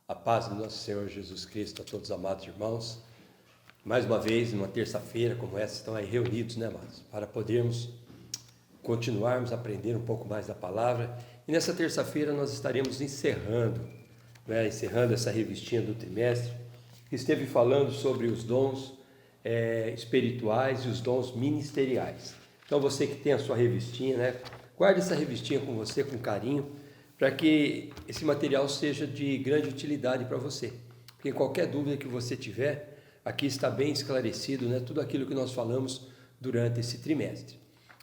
A paz do nosso Senhor Jesus Cristo a todos os amados irmãos. Mais uma vez, numa terça-feira como essa, estão aí reunidos, né, amados? Para podermos continuarmos a aprender um pouco mais da palavra. E nessa terça-feira nós estaremos encerrando essa revistinha do trimestre, que esteve falando sobre os dons espirituais e os dons ministeriais. Então você que tem a sua revistinha, né? Guarde essa revistinha com você com carinho, para que esse material seja de grande utilidade para você. Porque qualquer dúvida que você tiver, aqui está bem esclarecido, né, tudo aquilo que nós falamos durante esse trimestre.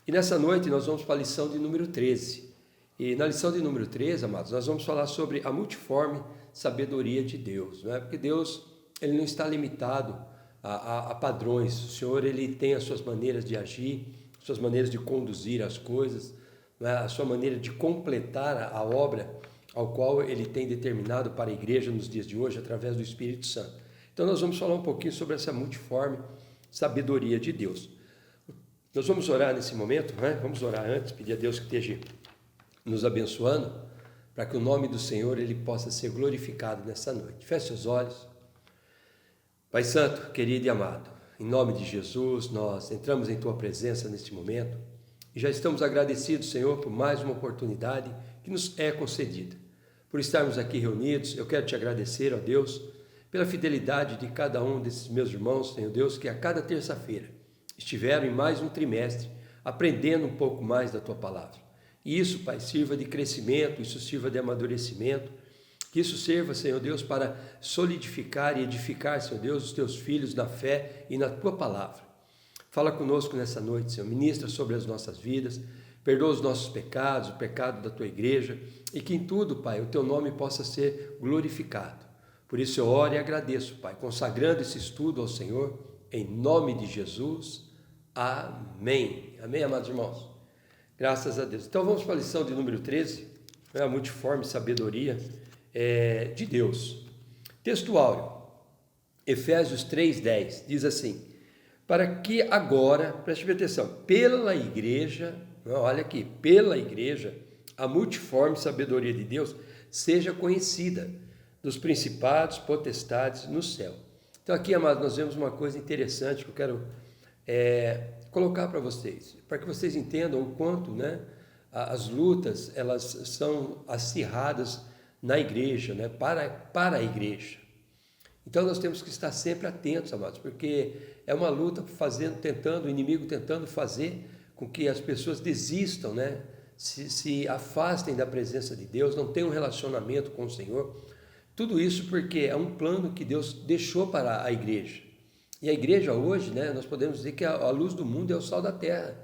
E nessa noite nós vamos para a lição de número 13. E na lição de número 13, amados, nós vamos falar sobre a multiforme sabedoria de Deus. Né? Porque Deus, ele não está limitado a padrões. O Senhor, ele tem as suas maneiras de agir, suas maneiras de conduzir as coisas, a sua maneira de completar a obra ao qual ele tem determinado para a igreja nos dias de hoje, através do Espírito Santo. Então nós vamos falar um pouquinho sobre essa multiforme sabedoria de Deus. Nós vamos orar nesse momento, né? Vamos orar antes, pedir a Deus que esteja nos abençoando, para que o nome do Senhor ele possa ser glorificado nessa noite. Feche seus olhos. Pai Santo, querido e amado, em nome de Jesus, nós entramos em Tua presença neste momento, e já estamos agradecidos, Senhor, por mais uma oportunidade que nos é concedida. Por estarmos aqui reunidos, eu quero Te agradecer, ó Deus, pela fidelidade de cada um desses meus irmãos, Senhor Deus, que a cada terça-feira estiveram em mais um trimestre, aprendendo um pouco mais da Tua palavra. E isso, Pai, sirva de crescimento, isso sirva de amadurecimento, que isso sirva, Senhor Deus, para solidificar e edificar, Senhor Deus, os Teus filhos na fé e na Tua palavra. Fala conosco nessa noite, Senhor, ministra sobre as nossas vidas, perdoa os nossos pecados, o pecado da Tua igreja, e que em tudo, Pai, o Teu nome possa ser glorificado. Por isso eu oro e agradeço, Pai, consagrando esse estudo ao Senhor, em nome de Jesus. Amém. Amém, amados irmãos? Graças a Deus. Então vamos para a lição de número 13, a multiforme sabedoria de Deus. Texto áureo, Efésios 3:10, diz assim: para que agora, preste atenção, pela igreja, olha aqui, pela igreja, a multiforme sabedoria de Deus seja conhecida dos principados, potestades no céu. Então aqui, amados, nós vemos uma coisa interessante que eu quero colocar para vocês, para que vocês entendam o quanto, né, as lutas, elas são acirradas na igreja, né, para a igreja. Então nós temos que estar sempre atentos, amados, porque é uma luta o inimigo tentando fazer com que as pessoas desistam, né? Se afastem da presença de Deus, não tenham um relacionamento com o Senhor. Tudo isso porque é um plano que Deus deixou para a igreja. E a igreja hoje, né, nós podemos dizer que a luz do mundo é o sal da terra.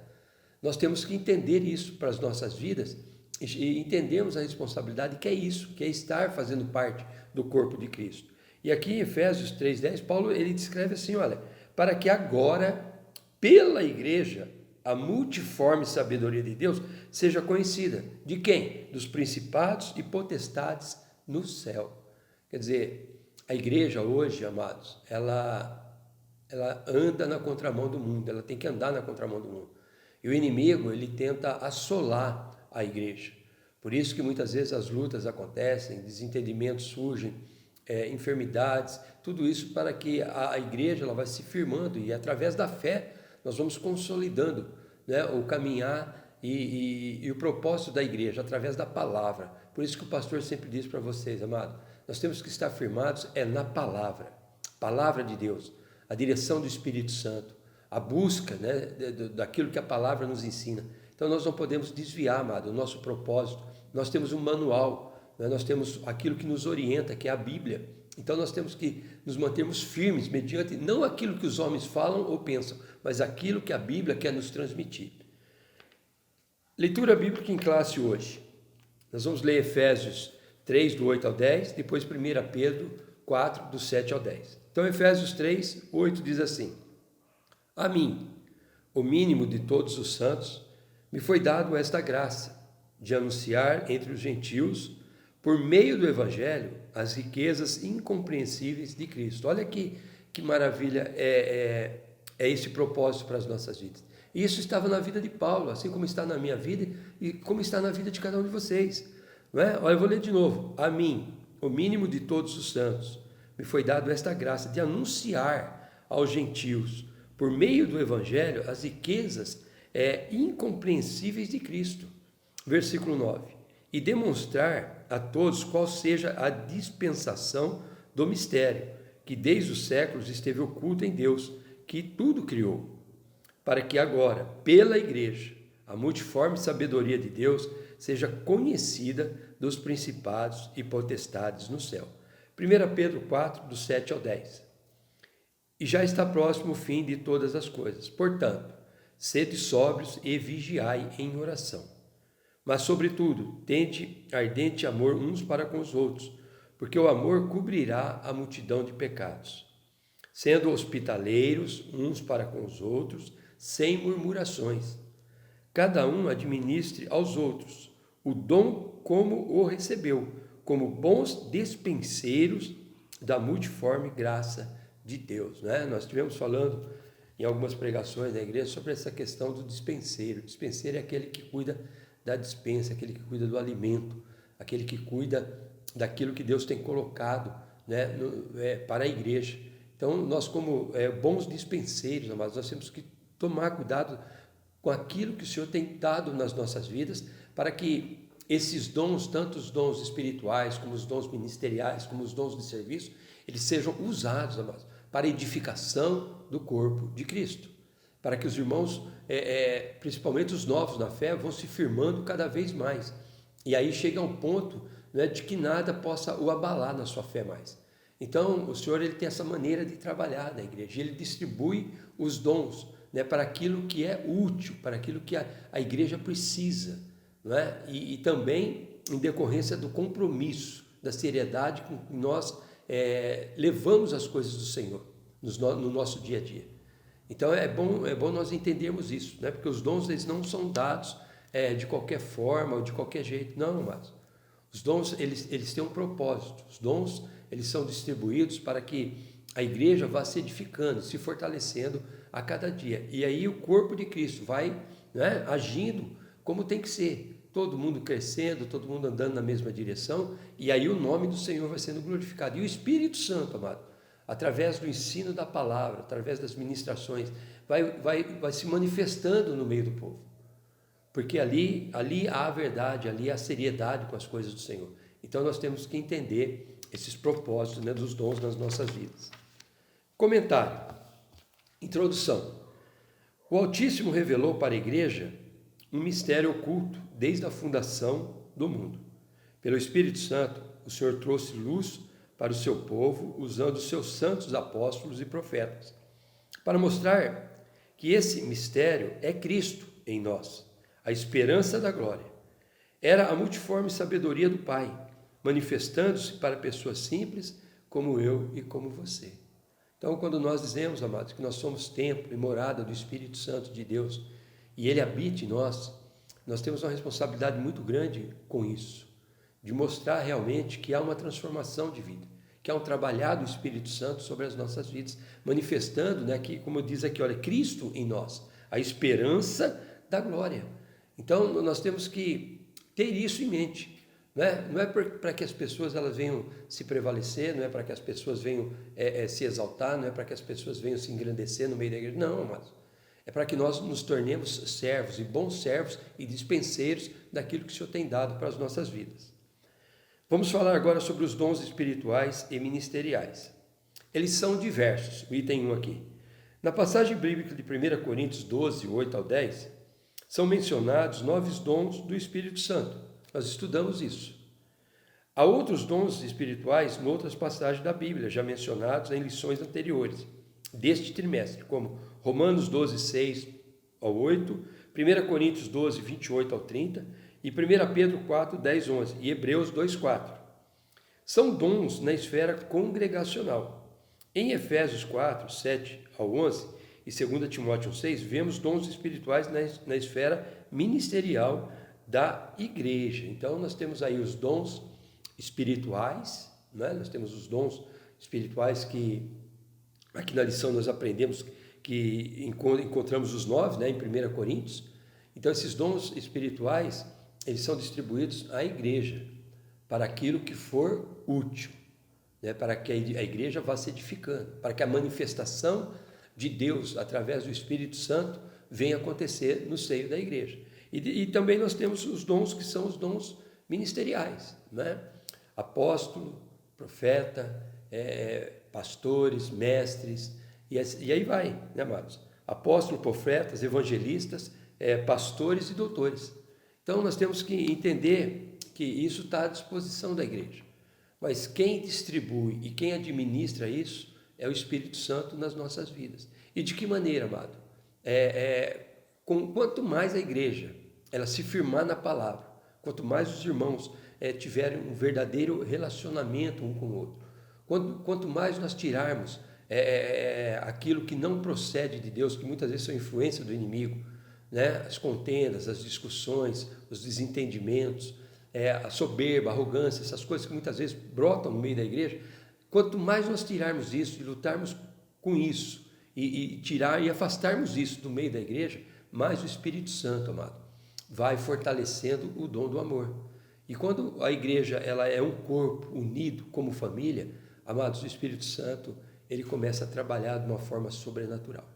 Nós temos que entender isso para as nossas vidas e entendemos a responsabilidade que é isso, que é estar fazendo parte do corpo de Cristo. E aqui em Efésios 3:10, Paulo ele descreve assim, olha, para que agora, pela igreja, a multiforme sabedoria de Deus seja conhecida. De quem? Dos principados e potestades no céu. Quer dizer, a igreja hoje, amados, ela anda na contramão do mundo, ela tem que andar na contramão do mundo. E o inimigo, ele tenta assolar a igreja. Por isso que muitas vezes as lutas acontecem, desentendimentos surgem, enfermidades, tudo isso para que a igreja ela vai se firmando e através da fé nós vamos consolidando, né, o caminhar e o propósito da igreja através da palavra. Por isso que o pastor sempre diz para vocês, amado, nós temos que estar firmados na palavra de Deus, a direção do Espírito Santo, a busca, né, daquilo que a palavra nos ensina. Então nós não podemos desviar, amado, o nosso propósito. Nós temos um manual, nós temos aquilo que nos orienta, que é a Bíblia. Então nós temos que nos mantermos firmes mediante não aquilo que os homens falam ou pensam, mas aquilo que a Bíblia quer nos transmitir. Leitura bíblica em classe hoje. Nós vamos ler Efésios 3, do 8 ao 10, depois 1 Pedro 4, do 7 ao 10. Então Efésios 3, 8 diz assim: a mim, o mínimo de todos os santos, me foi dado esta graça, de anunciar entre os gentios, por meio do Evangelho, as riquezas incompreensíveis de Cristo. Olha que maravilha é esse propósito para as nossas vidas. E isso estava na vida de Paulo, assim como está na minha vida e como está na vida de cada um de vocês. Não é? Olha, eu vou ler de novo. A mim, o mínimo de todos os santos, me foi dado esta graça de anunciar aos gentios, por meio do Evangelho, as riquezas incompreensíveis de Cristo. Versículo 9. E demonstrar a todos qual seja a dispensação do mistério, que desde os séculos esteve oculto em Deus, que tudo criou, para que agora, pela igreja, a multiforme sabedoria de Deus seja conhecida dos principados e potestades no céu. 1 Pedro 4, do 7 ao 10. E já está próximo o fim de todas as coisas. Portanto, sede sóbrios e vigiai em oração. Mas, sobretudo, tende ardente amor uns para com os outros, porque o amor cobrirá a multidão de pecados. Sendo hospitaleiros uns para com os outros, sem murmurações. Cada um administre aos outros o dom como o recebeu, como bons despenseiros da multiforme graça de Deus. Né? Nós estivemos falando em algumas pregações da igreja sobre essa questão do dispenseiro. O dispenseiro é aquele que cuida da dispensa, aquele que cuida do alimento, aquele que cuida daquilo que Deus tem colocado, né, para a igreja. Então, nós como bons dispenseiros, amados, nós temos que tomar cuidado com aquilo que o Senhor tem dado nas nossas vidas, para que esses dons, tanto os dons espirituais, como os dons ministeriais, como os dons de serviço, eles sejam usados, amados, para a edificação do corpo de Cristo, para que os irmãos, principalmente os novos na fé, vão se firmando cada vez mais, e aí chega um ponto, né, de que nada possa o abalar na sua fé mais. Então, o Senhor ele tem essa maneira de trabalhar na igreja, ele distribui os dons, né, para aquilo que é útil, para aquilo que a igreja precisa, não é? E também em decorrência do compromisso, da seriedade com que nós levamos as coisas do Senhor no nosso dia a dia. Então é bom nós entendermos isso, né? Porque os dons eles não são dados de qualquer forma ou de qualquer jeito, não, mas os dons eles têm um propósito, os dons eles são distribuídos para que a igreja vá se edificando, se fortalecendo a cada dia. E aí o corpo de Cristo vai, né, agindo como tem que ser. Todo mundo crescendo, todo mundo andando na mesma direção. E aí o nome do Senhor vai sendo glorificado. E o Espírito Santo, amado, através do ensino da palavra, através das ministrações, vai se manifestando no meio do povo. Porque ali há a verdade, ali há a seriedade com as coisas do Senhor. Então nós temos que entender esses propósitos, né, dos dons nas nossas vidas. Comentário. Introdução. O Altíssimo revelou para a igreja um mistério oculto desde a fundação do mundo. Pelo Espírito Santo, o Senhor trouxe luz para o seu povo, usando os seus santos apóstolos e profetas, para mostrar que esse mistério é Cristo em nós, a esperança da glória. Era a multiforme sabedoria do Pai, manifestando-se para pessoas simples como eu e como você. Então, quando nós dizemos, amados, que nós somos templo e morada do Espírito Santo de Deus, e Ele habita em nós temos uma responsabilidade muito grande com isso, de mostrar realmente que há uma transformação de vida, que há um trabalhar do Espírito Santo sobre as nossas vidas, manifestando, né, que, como diz aqui, olha, Cristo em nós, a esperança da glória. Então, nós temos que ter isso em mente. Não é para que as pessoas elas venham se prevalecer, não é para que as pessoas venham se exaltar, não é para que as pessoas venham se engrandecer no meio da igreja, não, amados. É para que nós nos tornemos servos e bons servos e dispenseiros daquilo que o Senhor tem dado para as nossas vidas. Vamos falar agora sobre os dons espirituais e ministeriais. Eles são diversos, o item 1 aqui. Na passagem bíblica de 1 Coríntios 12, 8 ao 10, são mencionados 9 dons do Espírito Santo. Nós estudamos isso. Há outros dons espirituais em outras passagens da Bíblia, já mencionados em lições anteriores, deste trimestre, como Romanos 12, 6 ao 8, 1 Coríntios 12, 28 ao 30 e 1 Pedro 4, 10, 11 e Hebreus 2, 4. São dons na esfera congregacional. Em Efésios 4, 7 ao 11 e 2 Timóteo 6, vemos dons espirituais na esfera ministerial da igreja. Então, nós temos aí os dons espirituais, né? Nós temos os dons espirituais que, aqui na lição nós aprendemos que encontramos os 9, né, em 1 Coríntios. Então, esses dons espirituais, eles são distribuídos à igreja, para aquilo que for útil, né? Para que a igreja vá se edificando, para que a manifestação de Deus através do Espírito Santo venha acontecer no seio da igreja. E também nós temos os dons que são os dons ministeriais, né? Apóstolo, profeta, pastores, mestres, e aí vai, né, amados? Apóstolos, profetas, evangelistas, pastores e doutores. Então nós temos que entender que isso está à disposição da igreja. Mas quem distribui e quem administra isso é o Espírito Santo nas nossas vidas. E de que maneira, amado? Quanto mais a igreja ela se firmar na palavra, quanto mais os irmãos tiverem um verdadeiro relacionamento um com o outro, quanto mais nós tirarmos aquilo que não procede de Deus, que muitas vezes são influência do inimigo, né? As contendas, as discussões, os desentendimentos, a soberba, a arrogância, essas coisas que muitas vezes brotam no meio da igreja, quanto mais nós tirarmos isso e lutarmos com isso, e tirar e afastarmos isso do meio da igreja, mais o Espírito Santo, amado, vai fortalecendo o dom do amor. E quando a igreja ela é um corpo unido como família, amados, o Espírito Santo ele começa a trabalhar de uma forma sobrenatural.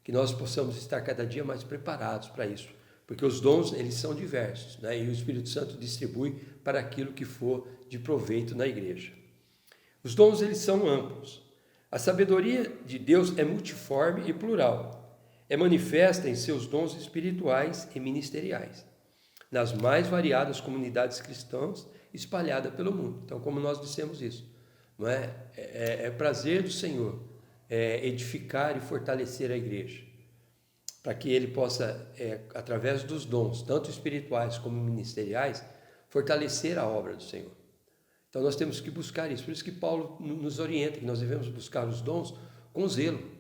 Que nós possamos estar cada dia mais preparados para isso, porque os dons eles são diversos, né? E o Espírito Santo distribui para aquilo que for de proveito na igreja. Os dons eles são amplos. A sabedoria de Deus é multiforme e plural. É manifesta em seus dons espirituais e ministeriais, nas mais variadas comunidades cristãs espalhadas pelo mundo. Então, como nós dissemos isso, não é? É prazer do Senhor edificar e fortalecer a igreja, para que Ele possa, através dos dons, tanto espirituais como ministeriais, fortalecer a obra do Senhor. Então nós temos que buscar isso. Por isso que Paulo nos orienta que nós devemos buscar os dons com zelo,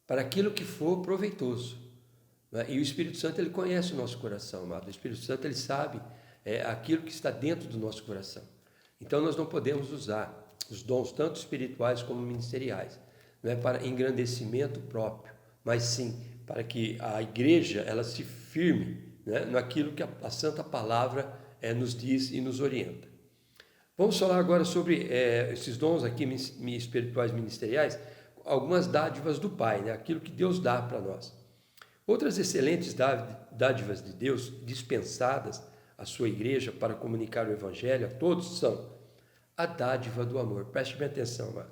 para aquilo que for proveitoso. E o Espírito Santo ele conhece o nosso coração, amado. O Espírito Santo ele sabe aquilo que está dentro do nosso coração. Então nós não podemos usar os dons tanto espirituais como ministeriais, não é para engrandecimento próprio, mas sim para que a igreja ela se firme, né, naquilo que a Santa Palavra nos diz e nos orienta. Vamos falar agora sobre esses dons aqui espirituais ministeriais, algumas dádivas do Pai, né, aquilo que Deus dá para nós. Outras excelentes dádivas de Deus dispensadas à sua igreja para comunicar o Evangelho a todos são a dádiva do amor. Preste bem atenção, amado.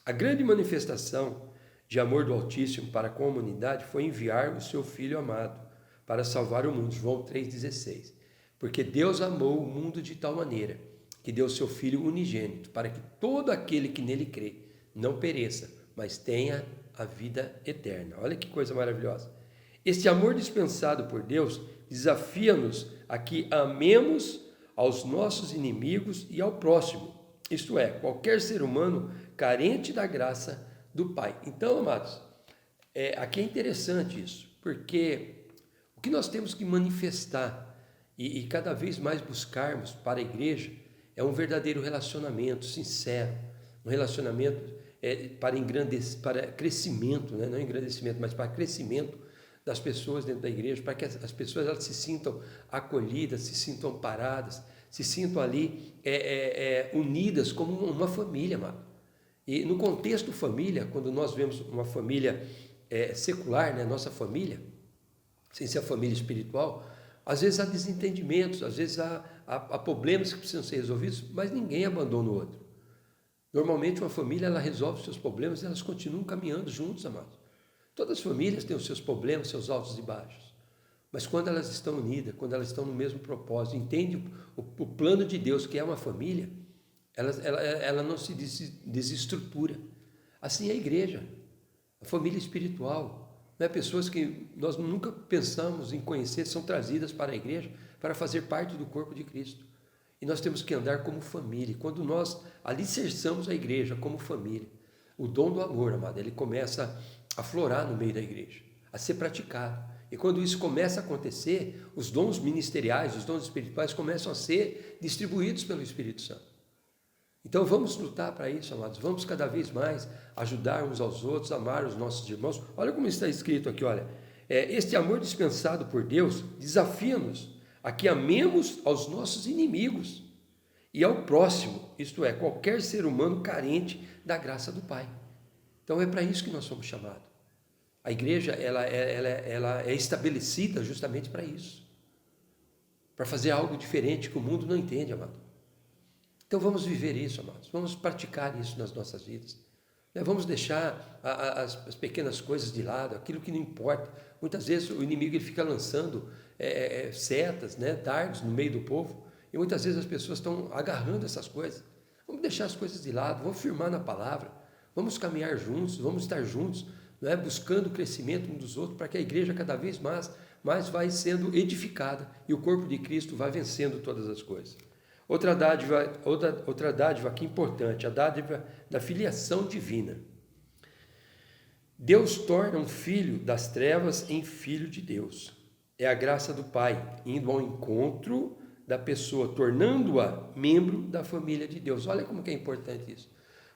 A grande manifestação de amor do Altíssimo para com a humanidade foi enviar o seu Filho amado para salvar o mundo. João 3,16. Porque Deus amou o mundo de tal maneira que deu o seu Filho unigênito para que todo aquele que nele crê não pereça, mas tenha a vida eterna. Olha que coisa maravilhosa. Este amor dispensado por Deus desafia-nos a que amemos aos nossos inimigos e ao próximo, isto é, qualquer ser humano carente da graça do Pai. Então, amados, aqui é interessante isso, porque o que nós temos que manifestar e cada vez mais buscarmos para a igreja é um verdadeiro relacionamento sincero, um relacionamento para crescimento, né? Não engrandecimento, mas para crescimento das pessoas dentro da igreja, para que as pessoas elas se sintam acolhidas, se sintam amparadas, se sintam ali unidas como uma família, amado. E no contexto família, quando nós vemos uma família secular, né, nossa família, sem ser a família espiritual, às vezes há desentendimentos, às vezes há problemas que precisam ser resolvidos, mas ninguém abandona o outro. Normalmente uma família ela resolve os seus problemas e elas continuam caminhando juntos, amados. Todas as famílias têm os seus problemas, seus altos e baixos. Mas quando elas estão unidas, quando elas estão no mesmo propósito, entendem o plano de Deus, que é uma família, ela não se desestrutura. Assim é a igreja, a família espiritual. Né? Pessoas que nós nunca pensamos em conhecer são trazidas para a igreja para fazer parte do corpo de Cristo. E nós temos que andar como família. Quando nós alicerçamos a igreja como família, o dom do amor, amado, ele começa a florar no meio da igreja, a ser praticado. E quando isso começa a acontecer, os dons ministeriais, os dons espirituais começam a ser distribuídos pelo Espírito Santo. Então vamos lutar para isso, amados. Vamos cada vez mais ajudar uns aos outros, amar os nossos irmãos. Olha como está escrito aqui, olha. Este amor dispensado por Deus desafia-nos a que amemos aos nossos inimigos e ao próximo, isto é, qualquer ser humano carente da graça do Pai. Então é para isso que nós somos chamados. A igreja ela é estabelecida justamente para isso, para fazer algo diferente que o mundo não entende, amado. Então vamos viver isso, amados, vamos praticar isso nas nossas vidas. Vamos deixar as pequenas coisas de lado, aquilo que não importa. Muitas vezes o inimigo ele fica lançando setas, dardos no meio do povo, e muitas vezes as pessoas estão agarrando essas coisas. Vamos deixar as coisas de lado, vamos firmar na palavra, vamos caminhar juntos, vamos estar juntos, buscando o crescimento um dos outros, para que a igreja cada vez mais vai sendo edificada e o corpo de Cristo vai vencendo todas as coisas. Outra dádiva aqui importante, a dádiva da filiação divina. Deus torna um filho das trevas em filho de Deus. É a graça do Pai, indo ao encontro da pessoa, tornando-a membro da família de Deus. Olha como que é importante isso.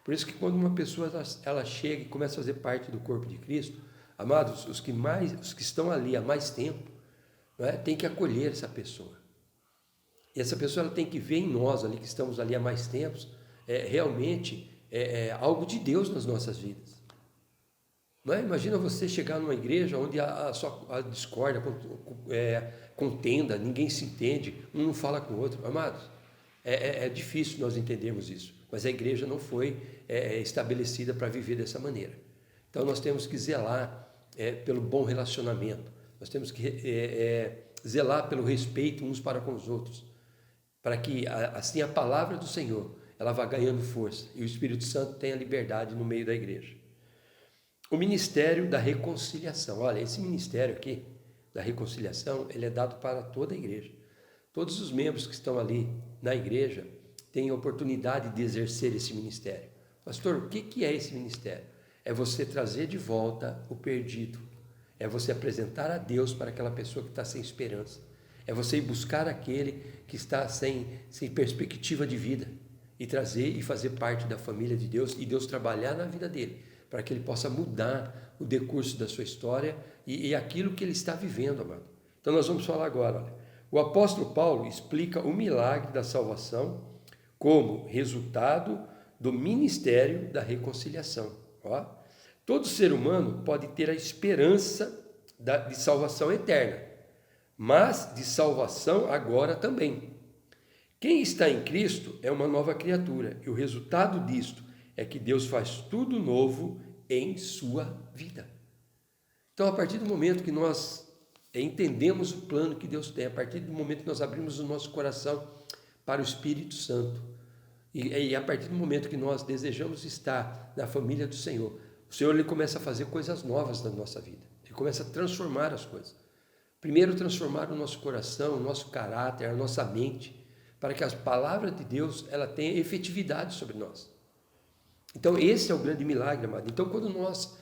Por isso que quando uma pessoa ela chega e começa a fazer parte do corpo de Cristo, amados, os que estão ali há mais tempo, tem que acolher essa pessoa. E essa pessoa ela tem que ver em nós ali que estamos ali há mais tempos, realmente algo de Deus nas nossas vidas. Imagina você chegar numa igreja onde a discórdia, contenda, ninguém se entende, um não fala com o outro. Amados, é difícil nós entendermos isso, mas a igreja não foi estabelecida para viver dessa maneira. Então nós temos que zelar pelo bom relacionamento, nós temos que zelar pelo respeito uns para com os outros, para que assim a palavra do Senhor ela vá ganhando força e o Espírito Santo tenha liberdade no meio da igreja. O ministério da reconciliação. Olha, esse ministério aqui da reconciliação, ele é dado para toda a igreja. Todos os membros que estão ali na igreja têm a oportunidade de exercer esse ministério. Pastor, o que é esse ministério? É você trazer de volta o perdido. É você apresentar a Deus para aquela pessoa que está sem esperança. É você ir buscar aquele que está sem perspectiva de vida e trazer e fazer parte da família de Deus e Deus trabalhar na vida dele, para que ele possa mudar o decurso da sua história e aquilo que ele está vivendo, amado. Então nós vamos falar agora. Olha. O apóstolo Paulo explica o milagre da salvação como resultado do ministério da reconciliação. Todo ser humano pode ter a esperança de salvação eterna, mas de salvação agora também. Quem está em Cristo é uma nova criatura, e o resultado disto é que Deus faz tudo novo em sua vida. Então, a partir do momento que nós entendemos o plano que Deus tem, a partir do momento que nós abrimos o nosso coração para o Espírito Santo, e a partir do momento que nós desejamos estar na família do Senhor, o Senhor ele começa a fazer coisas novas na nossa vida, ele começa a transformar as coisas. Primeiro, transformar o nosso coração, o nosso caráter, a nossa mente, para que as palavras de Deus ela tenha efetividade sobre nós. Então, esse é o grande milagre, amado. Então, quando nós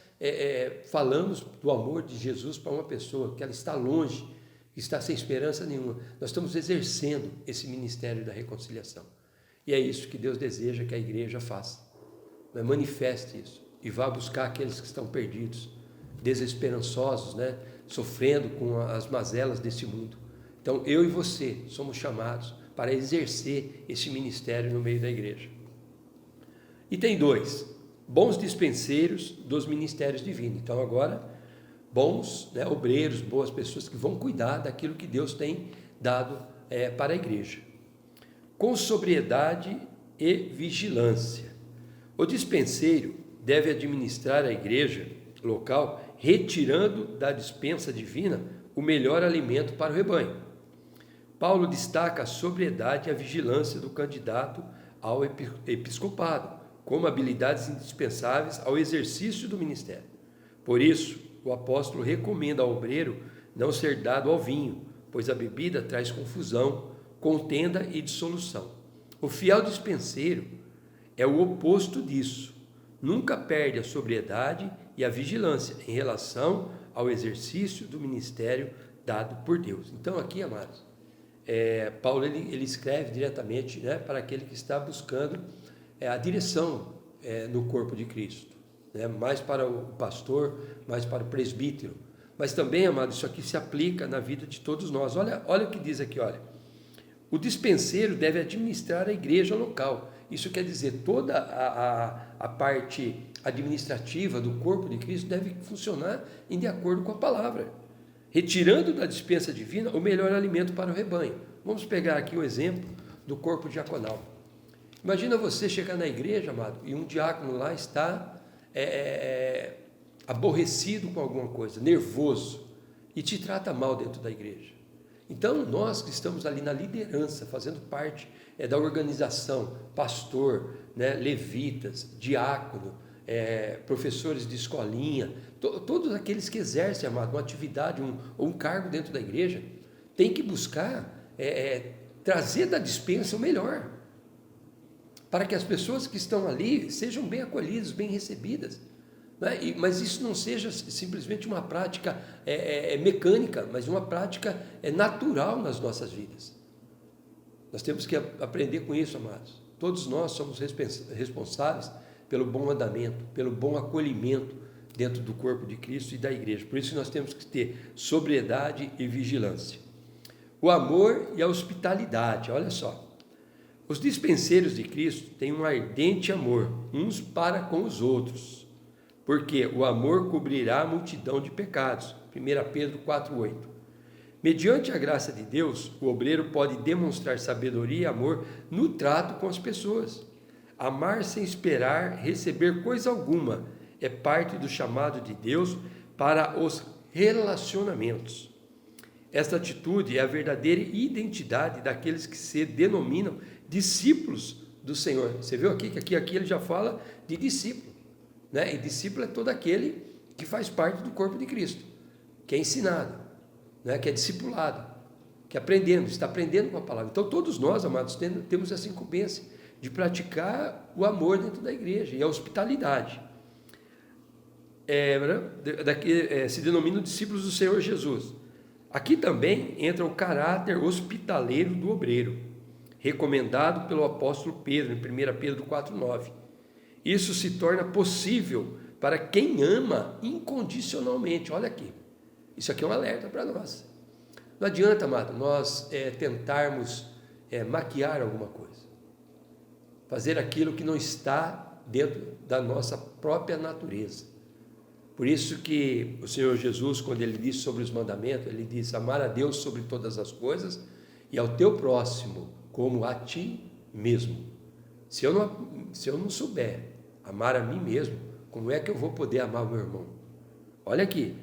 falamos do amor de Jesus para uma pessoa que ela está longe, que está sem esperança nenhuma, nós estamos exercendo esse ministério da reconciliação. E é isso que Deus deseja que a igreja faça. Manifeste isso e vá buscar aqueles que estão perdidos, desesperançosos, sofrendo com as mazelas desse mundo. Então, eu e você somos chamados para exercer esse ministério no meio da igreja. E tem 2, bons dispenseiros dos ministérios divinos. Então, agora, bons obreiros, boas pessoas que vão cuidar daquilo que Deus tem dado para a igreja. Com sobriedade e vigilância. O dispenseiro deve administrar a igreja local, retirando da dispensa divina o melhor alimento para o rebanho. Paulo destaca a sobriedade e a vigilância do candidato ao episcopado, como habilidades indispensáveis ao exercício do ministério. Por isso, o apóstolo recomenda ao obreiro não ser dado ao vinho, pois a bebida traz confusão, contenda e dissolução. O fiel dispenseiro é o oposto disso. Nunca perde a sobriedade e a vigilância em relação ao exercício do ministério dado por Deus. Então aqui, amados, Paulo ele escreve diretamente para aquele que está buscando a direção no corpo de Cristo, mais para o pastor, mais para o presbítero, mas também, amado, isso aqui se aplica na vida de todos nós. Olha o que diz aqui, olha, O dispenseiro deve administrar a igreja local. Isso quer dizer, toda a parte administrativa do corpo de Cristo deve funcionar de acordo com a palavra, retirando da dispensa divina o melhor alimento para o rebanho. Vamos pegar aqui o exemplo do corpo diaconal. Imagina você chegar na igreja, amado, e um diácono lá está aborrecido com alguma coisa, nervoso, e te trata mal dentro da igreja. Então, nós que estamos ali na liderança, fazendo parte da organização, pastor, né, levitas, diácono, professores de escolinha, todos aqueles que exercem, amado, uma atividade ou um cargo dentro da igreja, tem que buscar trazer da dispensa o melhor, para que as pessoas que estão ali sejam bem acolhidas, bem recebidas. Né? Mas isso não seja simplesmente uma prática mecânica, mas uma prática natural nas nossas vidas. Nós temos que aprender com isso, amados. Todos nós somos responsáveis pelo bom andamento, pelo bom acolhimento dentro do corpo de Cristo e da igreja. Por isso nós temos que ter sobriedade e vigilância. O amor e a hospitalidade, olha só. Os dispenseiros de Cristo têm um ardente amor, uns para com os outros, porque o amor cobrirá a multidão de pecados. 1 Pedro 4,8. Mediante a graça de Deus, o obreiro pode demonstrar sabedoria e amor no trato com as pessoas. Amar sem esperar receber coisa alguma é parte do chamado de Deus para os relacionamentos. Esta atitude é a verdadeira identidade daqueles que se denominam discípulos do Senhor. Você viu aqui que aqui ele já fala de discípulo, né? E discípulo é todo aquele que faz parte do corpo de Cristo, que é ensinado, né? Que é discipulado, que está aprendendo com a palavra. Então todos nós, amados, temos essa incumbência de praticar o amor dentro da igreja e a hospitalidade. Se denominam discípulos do Senhor Jesus. Aqui também entra o caráter hospitaleiro do obreiro, recomendado pelo apóstolo Pedro, em 1 Pedro 4,9. Isso se torna possível para quem ama incondicionalmente. Olha aqui, isso aqui é um alerta para nós. Não adianta, amado, nós tentarmos maquiar alguma coisa, fazer aquilo que não está dentro da nossa própria natureza. Por isso que o Senhor Jesus, quando ele disse sobre os mandamentos, ele disse: amar a Deus sobre todas as coisas e ao teu próximo como a ti mesmo. Se eu não souber amar a mim mesmo, como é que eu vou poder amar o meu irmão? Olha aqui,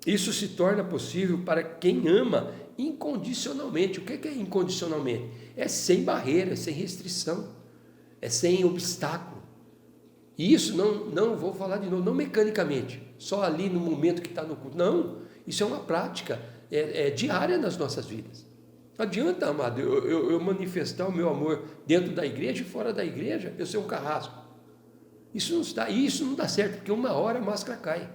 isso se torna possível para quem ama incondicionalmente. O que é incondicionalmente? É sem barreira, é sem restrição, é sem obstáculo. E isso não vou falar de novo, não mecanicamente, só ali no momento que está no culto. Não, isso é uma prática diária nas nossas vidas. Não adianta, amado, eu manifestar o meu amor dentro da igreja e fora da igreja, eu ser um carrasco. Isso não dá certo, porque uma hora a máscara cai.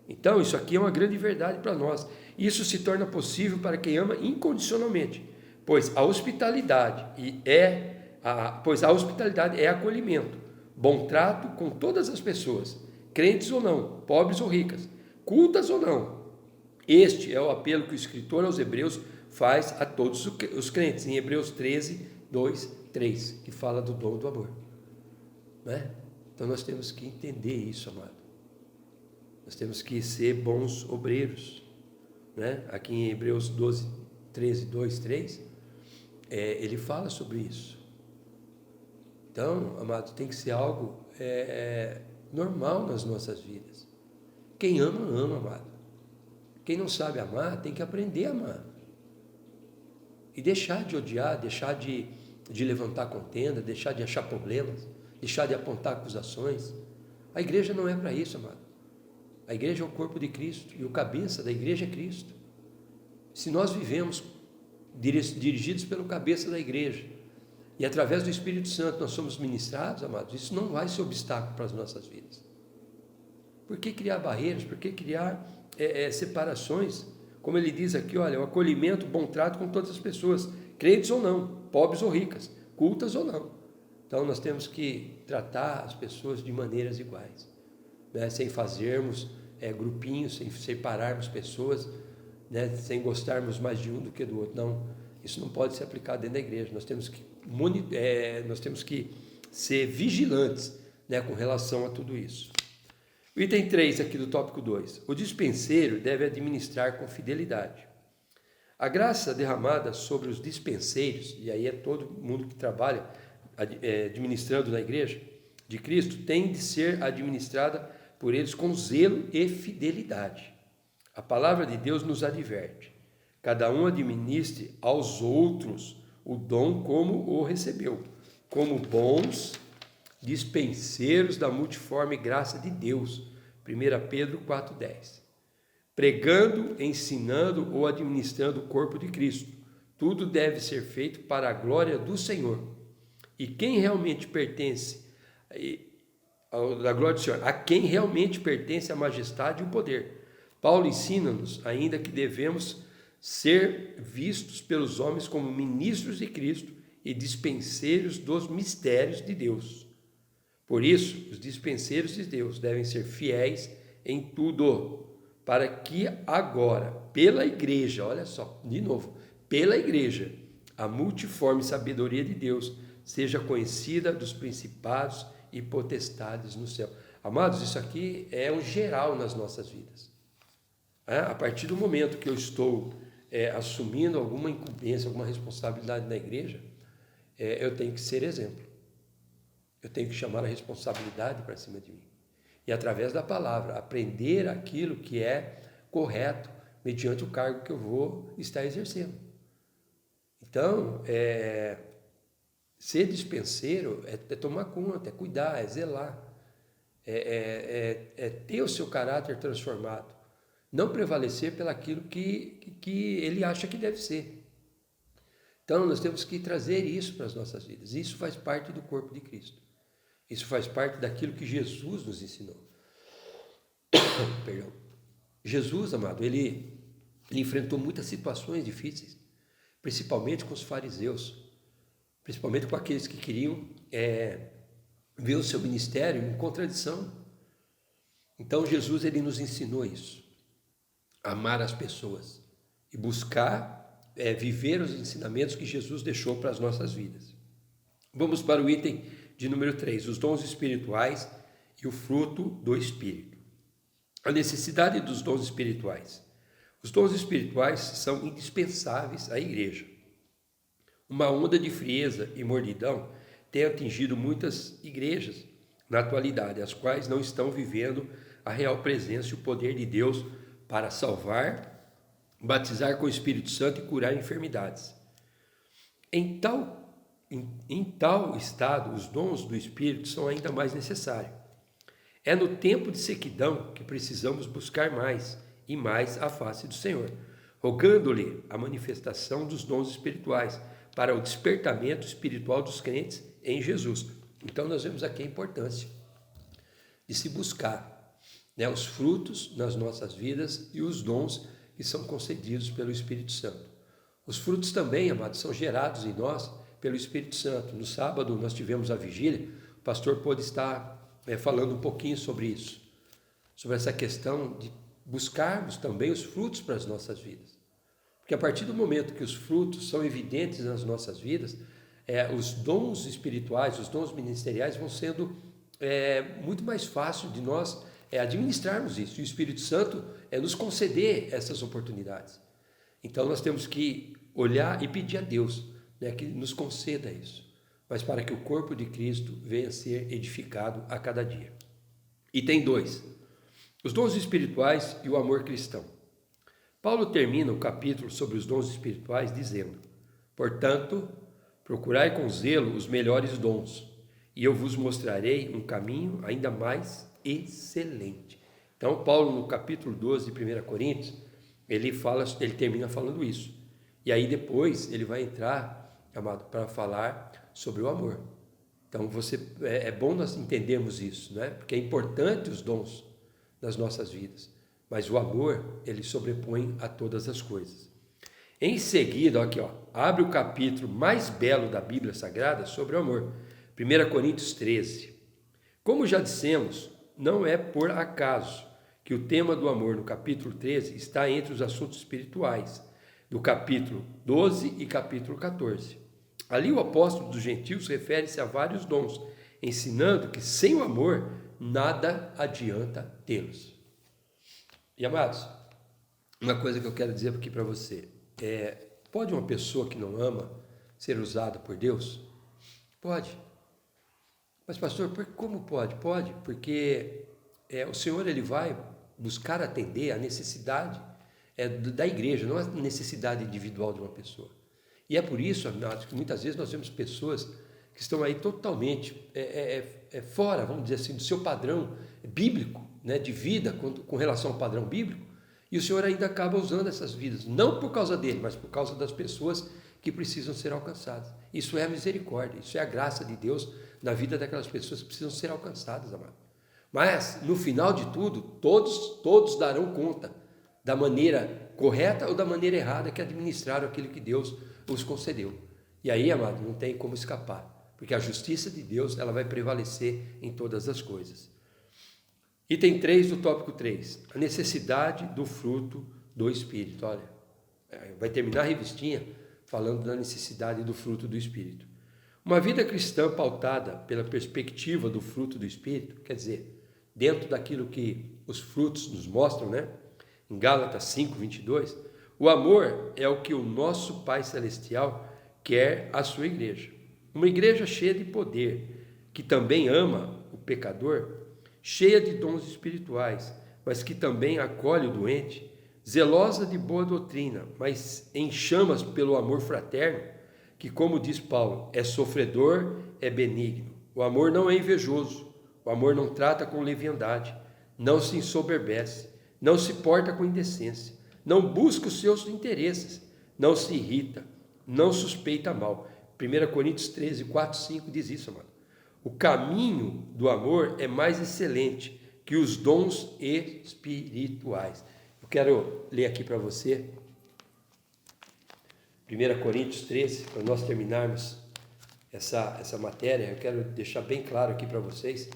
Então, isso aqui é uma grande verdade para nós. Isso se torna possível para quem ama incondicionalmente, pois a hospitalidade é acolhimento, bom trato com todas as pessoas, crentes ou não, pobres ou ricas, cultas ou não. Este é o apelo que o escritor aos Hebreus faz a todos os crentes, em Hebreus 13, 2, 3, que fala do dom do amor. Né? Então nós temos que entender isso, amado. Nós temos que ser bons obreiros. Né? Aqui em Hebreus 12, 13, 2, 3, ele fala sobre isso. Então, amado, tem que ser algo normal nas nossas vidas. Quem ama, ama, amado. Quem não sabe amar, tem que aprender a amar. E deixar de odiar, deixar de levantar contenda, deixar de achar problemas, deixar de apontar acusações. A igreja não é para isso, amado. A igreja é o corpo de Cristo e o cabeça da igreja é Cristo. Se nós vivemos dirigidos pelo cabeça da igreja e através do Espírito Santo nós somos ministrados, amados, isso não vai ser obstáculo para as nossas vidas. Por que criar barreiras? Por que criar separações? Como ele diz aqui, olha, o acolhimento, bom trato com todas as pessoas, crentes ou não, pobres ou ricas, cultas ou não. Então nós temos que tratar as pessoas de maneiras iguais, né? Sem fazermos grupinhos, sem separarmos pessoas, né? Sem gostarmos mais de um do que do outro. Não, Isso não pode ser aplicado dentro da igreja. Nós temos que ser vigilantes, né, com relação a tudo isso. O item 3 aqui do tópico 2. O dispenseiro deve administrar com fidelidade. A graça derramada sobre os dispenseiros, e aí é todo mundo que trabalha administrando na igreja de Cristo, tem de ser administrada por eles com zelo e fidelidade. A palavra de Deus nos adverte: cada um administre aos outros o dom como o recebeu, como bons dispenseiros da multiforme graça de Deus. 1 Pedro 4,10. Pregando, ensinando ou administrando o corpo de Cristo. Tudo deve ser feito para a glória do Senhor. E quem realmente pertence da glória do Senhor, a quem realmente pertence a majestade e o poder. Paulo ensina-nos ainda que devemos ser vistos pelos homens como ministros de Cristo e dispenseiros dos mistérios de Deus. Por isso, os dispenseiros de Deus devem ser fiéis em tudo, para que agora, pela igreja, olha só, de novo, pela igreja, a multiforme sabedoria de Deus seja conhecida dos principados e potestades no céu. Amados, isso aqui é um geral nas nossas vidas. A partir do momento que eu estou assumindo alguma incumbência, alguma responsabilidade na igreja, eu tenho que ser exemplo. Eu tenho que chamar a responsabilidade para cima de mim. E através da palavra, aprender aquilo que é correto, mediante o cargo que eu vou estar exercendo. Então, ser dispenseiro é tomar conta, é cuidar, é zelar, é ter o seu caráter transformado, não prevalecer pelaquilo que ele acha que deve ser. Então, nós temos que trazer isso para as nossas vidas. Isso faz parte do corpo de Cristo. Isso faz parte daquilo que Jesus nos ensinou. Perdão. Jesus, amado, ele enfrentou muitas situações difíceis, principalmente com os fariseus, principalmente com aqueles que queriam ver o seu ministério em contradição. Então, Jesus, ele nos ensinou isso, amar as pessoas e buscar viver os ensinamentos que Jesus deixou para as nossas vidas. Vamos para o item de número 3, os dons espirituais e o fruto do Espírito. A necessidade dos dons espirituais. Os dons espirituais são indispensáveis à igreja. Uma onda de frieza e mordidão tem atingido muitas igrejas na atualidade, as quais não estão vivendo a real presença e o poder de Deus para salvar, batizar com o Espírito Santo e curar enfermidades. Em tal estado, os dons do Espírito são ainda mais necessários. É no tempo de sequidão que precisamos buscar mais e mais a face do Senhor, rogando-lhe a manifestação dos dons espirituais para o despertamento espiritual dos crentes em Jesus. Então nós vemos aqui a importância de se buscar, os frutos nas nossas vidas e os dons que são concedidos pelo Espírito Santo. Os frutos também, amados, são gerados em nós pelo Espírito Santo. No sábado nós tivemos a vigília, o pastor pôde estar falando um pouquinho sobre isso, sobre essa questão de buscarmos também os frutos para as nossas vidas. Porque a partir do momento que os frutos são evidentes nas nossas vidas, os dons espirituais, os dons ministeriais vão sendo muito mais fácil de nós administrarmos isso. E o Espírito Santo nos conceder essas oportunidades. Então nós temos que olhar e pedir a Deus, que nos conceda isso, mas para que o corpo de Cristo venha a ser edificado a cada dia. Item 2, os dons espirituais e o amor cristão. Paulo termina o capítulo sobre os dons espirituais dizendo: portanto, procurai com zelo os melhores dons, e eu vos mostrarei um caminho ainda mais excelente. Então, Paulo, no capítulo 12 de 1 Coríntios, ele termina falando isso. E aí depois ele vai entrar, amado, para falar sobre o amor. Então, é bom nós entendermos isso, porque é importante os dons nas nossas vidas, mas o amor, ele sobrepõe a todas as coisas. Em seguida, aqui, abre o capítulo mais belo da Bíblia Sagrada sobre o amor, 1 Coríntios 13. Como já dissemos, não é por acaso que o tema do amor no capítulo 13 está entre os assuntos espirituais, do capítulo 12 e capítulo 14. Ali o apóstolo dos gentios refere-se a vários dons, ensinando que sem o amor nada adianta tê-los. E amados, uma coisa que eu quero dizer aqui para você, pode uma pessoa que não ama ser usada por Deus? Pode. Mas pastor, como pode? Pode, porque o Senhor ele vai buscar atender a necessidade da igreja, não a necessidade individual de uma pessoa. E é por isso, amados, que muitas vezes nós vemos pessoas que estão aí totalmente fora, vamos dizer assim, do seu padrão bíblico, né, de vida com relação ao padrão bíblico, e o Senhor ainda acaba usando essas vidas, não por causa dele, mas por causa das pessoas que precisam ser alcançadas. Isso é a misericórdia, isso é a graça de Deus na vida daquelas pessoas que precisam ser alcançadas, amado. Mas, no final de tudo, todos darão conta da maneira correta ou da maneira errada que administraram aquilo que Deus os concedeu. E aí, amado, não tem como escapar, porque a justiça de Deus ela vai prevalecer em todas as coisas. Item 3 do tópico 3, a necessidade do fruto do Espírito. Olha, vai terminar a revistinha falando da necessidade do fruto do Espírito. Uma vida cristã pautada pela perspectiva do fruto do Espírito, quer dizer, dentro daquilo que os frutos nos mostram, né? Em Gálatas 5:22, o amor é o que o nosso Pai Celestial quer à sua igreja. Uma igreja cheia de poder, que também ama o pecador, cheia de dons espirituais, mas que também acolhe o doente, zelosa de boa doutrina, mas em chamas pelo amor fraterno, que, como diz Paulo, é sofredor, é benigno. O amor não é invejoso, o amor não trata com leviandade, não se ensoberbece, não se porta com indecência, não busca os seus interesses, não se irrita, não suspeita mal. 1 Coríntios 13, 4, 5 diz isso, amado. O caminho do amor é mais excelente que os dons espirituais. Eu quero ler aqui para você 1 Coríntios 13, para nós terminarmos essa matéria. Eu quero deixar bem claro aqui para vocês,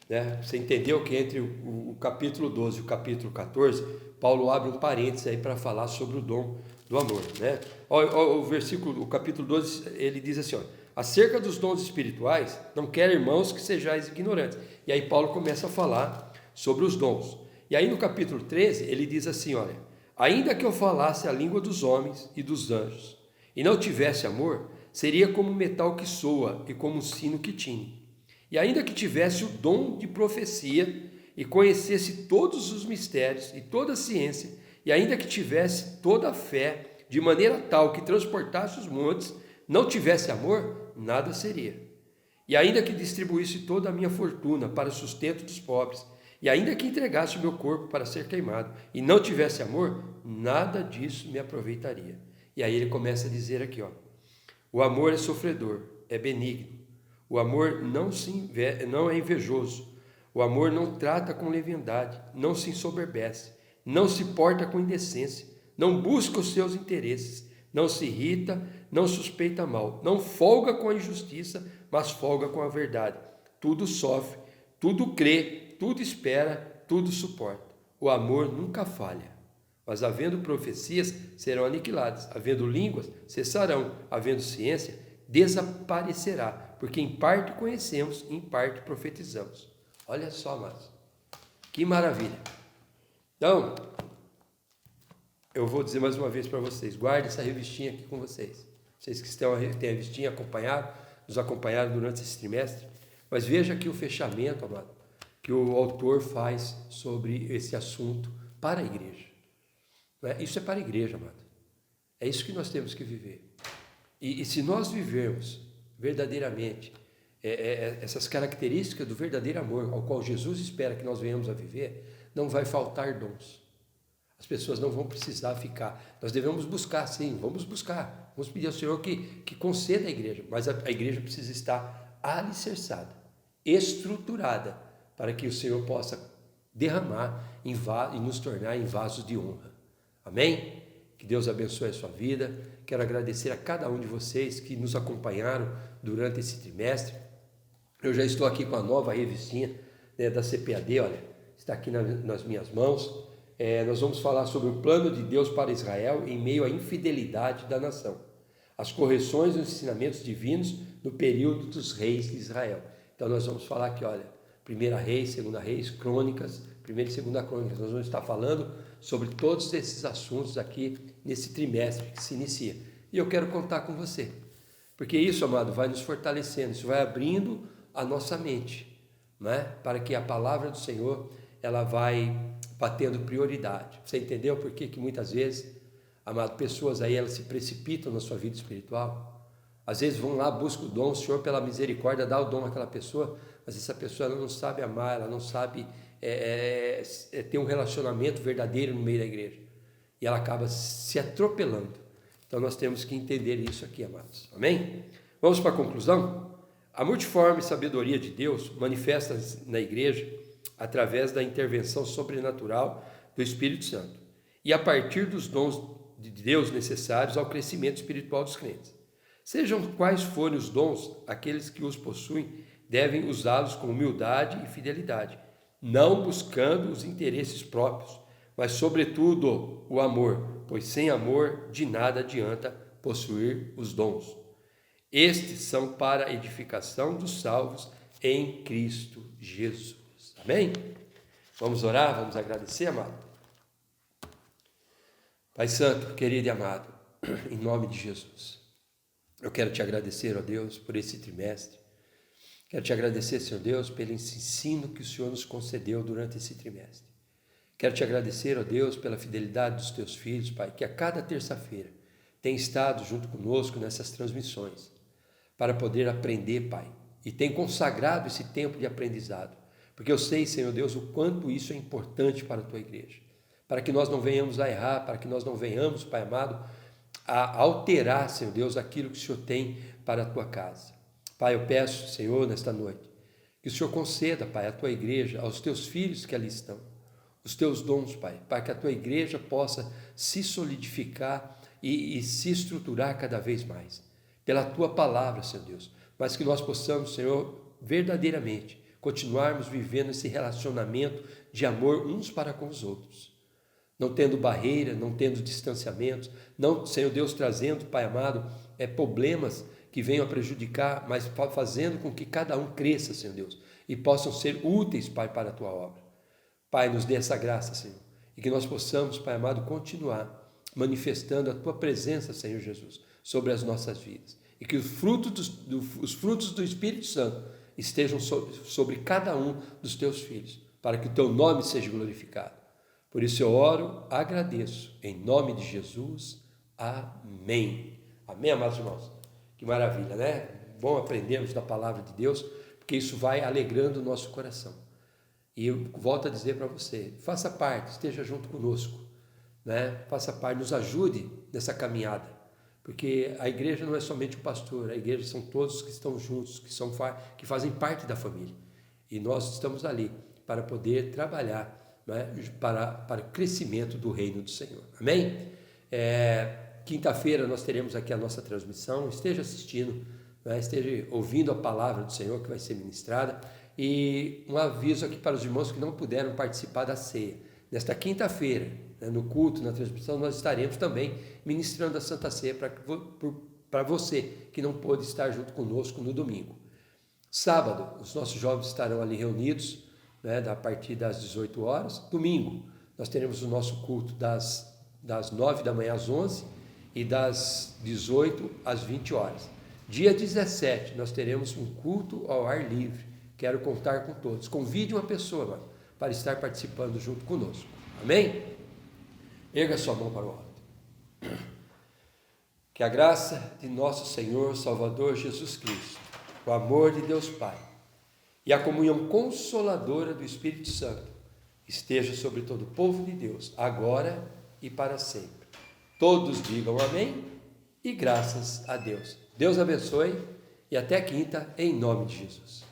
né? Você entendeu que entre o capítulo 12 e o capítulo 14, Paulo abre um parênteses aí para falar sobre o dom do amor, né? O capítulo 12, ele diz assim, ó, acerca dos dons espirituais, não quero, irmãos, que sejais ignorantes. E aí Paulo começa a falar sobre os dons. E aí no capítulo 13, ele diz assim, olha, ainda que eu falasse a língua dos homens e dos anjos, e não tivesse amor, seria como um metal que soa e como um sino que tine. E ainda que tivesse o dom de profecia e conhecesse todos os mistérios e toda a ciência, e ainda que tivesse toda a fé, de maneira tal que transportasse os montes, não tivesse amor, nada seria. E ainda que distribuísse toda a minha fortuna para o sustento dos pobres, e ainda que entregasse o meu corpo para ser queimado, e não tivesse amor, nada disso me aproveitaria. E aí ele começa a dizer aqui, ó, o amor é sofredor, é benigno, o amor não é invejoso, o amor não trata com leviandade, não se ensoberbece, não se porta com indecência, não busca os seus interesses, não se irrita, não suspeita mal, não folga com a injustiça, mas folga com a verdade. Tudo sofre, tudo crê, tudo espera, tudo suporta. O amor nunca falha. Mas havendo profecias, serão aniquiladas. Havendo línguas, cessarão. Havendo ciência, desaparecerá. Porque em parte conhecemos, em parte profetizamos. Olha só, amados. Que maravilha. Então, eu vou dizer mais uma vez para vocês. Guarde essa revistinha aqui com vocês. Vocês que têm a revistinha nos acompanharam durante esse trimestre. Mas veja aqui o fechamento, amado, que o autor faz sobre esse assunto para a igreja. Isso é para a igreja, amado. É isso que nós temos que viver. E se nós vivermos verdadeiramente essas características do verdadeiro amor, ao qual Jesus espera que nós venhamos a viver, não vai faltar dons. As pessoas não vão precisar ficar. Nós devemos buscar, sim, vamos buscar. Vamos pedir ao Senhor que conceda a igreja, mas a igreja precisa estar alicerçada, estruturada, para que o Senhor possa derramar e nos tornar em vasos de honra. Amém? Que Deus abençoe a sua vida. Quero agradecer a cada um de vocês que nos acompanharam durante esse trimestre. Eu já estou aqui com a nova revistinha, né, da CPAD, olha, está aqui nas minhas mãos. nós vamos falar sobre o plano de Deus para Israel em meio à infidelidade da nação. As correções e os ensinamentos divinos no período dos reis de Israel. Então nós vamos falar aqui, olha, 1 Reis, 2 Reis, Crônicas, 1 e 2 Crônicas. Nós vamos estar falando sobre todos esses assuntos aqui nesse trimestre que se inicia. E eu quero contar com você, porque isso, amado, vai nos fortalecendo, isso vai abrindo a nossa mente, né? Para que a palavra do Senhor, ela vai batendo prioridade. Você entendeu por que muitas vezes, amado, pessoas aí, elas se precipitam na sua vida espiritual? Às vezes vão lá, buscam o dom, o Senhor pela misericórdia dá o dom àquela pessoa, mas essa pessoa ela não sabe amar, ela não sabe ter um relacionamento verdadeiro no meio da igreja. E ela acaba se atropelando. Então nós temos que entender isso aqui, amados. Amém? Vamos para a conclusão? A multiforme sabedoria de Deus manifesta na igreja através da intervenção sobrenatural do Espírito Santo e a partir dos dons de Deus necessários ao crescimento espiritual dos crentes. Sejam quais forem os dons, aqueles que os possuem devem usá-los com humildade e fidelidade, não buscando os interesses próprios, mas sobretudo o amor, pois sem amor de nada adianta possuir os dons. Estes são para a edificação dos salvos em Cristo Jesus. Amém? Vamos orar, vamos agradecer, amado? Pai Santo, querido e amado, em nome de Jesus, eu quero te agradecer, ó Deus, por esse trimestre. Quero te agradecer, Senhor Deus, pelo ensino que o Senhor nos concedeu durante esse trimestre. Quero te agradecer, ó Deus, pela fidelidade dos teus filhos, Pai, que a cada terça-feira tem estado junto conosco nessas transmissões, para poder aprender, Pai, e tem consagrado esse tempo de aprendizado, porque eu sei, Senhor Deus, o quanto isso é importante para a tua igreja, para que nós não venhamos a errar, para que nós não venhamos, Pai amado, a alterar, Senhor Deus, aquilo que o Senhor tem para a tua casa. Pai, eu peço, Senhor, nesta noite, que o Senhor conceda, Pai, à tua igreja, aos teus filhos que ali estão, os teus dons, Pai, para que a tua igreja possa se solidificar e se estruturar cada vez mais, pela tua palavra, Senhor Deus, mas que nós possamos, Senhor, verdadeiramente continuarmos vivendo esse relacionamento de amor uns para com os outros, não tendo barreira, não tendo distanciamentos, não, Senhor Deus, trazendo, Pai amado, problemas que venham a prejudicar, mas fazendo com que cada um cresça, Senhor Deus, e possam ser úteis, Pai, para a tua obra. Pai, nos dê essa graça, Senhor, e que nós possamos, Pai amado, continuar manifestando a tua presença, Senhor Jesus, sobre as nossas vidas, e que os frutos do Espírito Santo estejam sobre cada um dos teus filhos, para que o teu nome seja glorificado. Por isso eu oro, agradeço, em nome de Jesus, amém. Amém, amados irmãos? Que maravilha, né? Bom aprendermos da palavra de Deus, porque isso vai alegrando o nosso coração. E eu volto a dizer para você, faça parte, esteja junto conosco, né? Faça parte, nos ajude nessa caminhada, porque a igreja não é somente o pastor, a igreja são todos que estão juntos, que fazem parte da família. E nós estamos ali para poder trabalhar, né, para o crescimento do reino do Senhor. Amém? Quinta-feira nós teremos aqui a nossa transmissão, esteja assistindo, né, esteja ouvindo a palavra do Senhor que vai ser ministrada, e um aviso aqui para os irmãos que não puderam participar da ceia. Nesta quinta-feira, né, no culto, na transmissão, nós estaremos também ministrando a Santa Ceia para você que não pôde estar junto conosco no domingo. Sábado, os nossos jovens estarão ali reunidos, né, a partir das 18 horas. Domingo, nós teremos o nosso culto das 9 da manhã às 11 e das 18 às 20 horas. Dia 17, nós teremos um culto ao ar livre. Quero contar com todos. Convide uma pessoa, mano, para estar participando junto conosco. Amém? Erga sua mão para o alto. Que a graça de nosso Senhor Salvador Jesus Cristo, o amor de Deus Pai e a comunhão consoladora do Espírito Santo esteja sobre todo o povo de Deus, agora e para sempre. Todos digam amém e graças a Deus. Deus abençoe e até quinta, em nome de Jesus.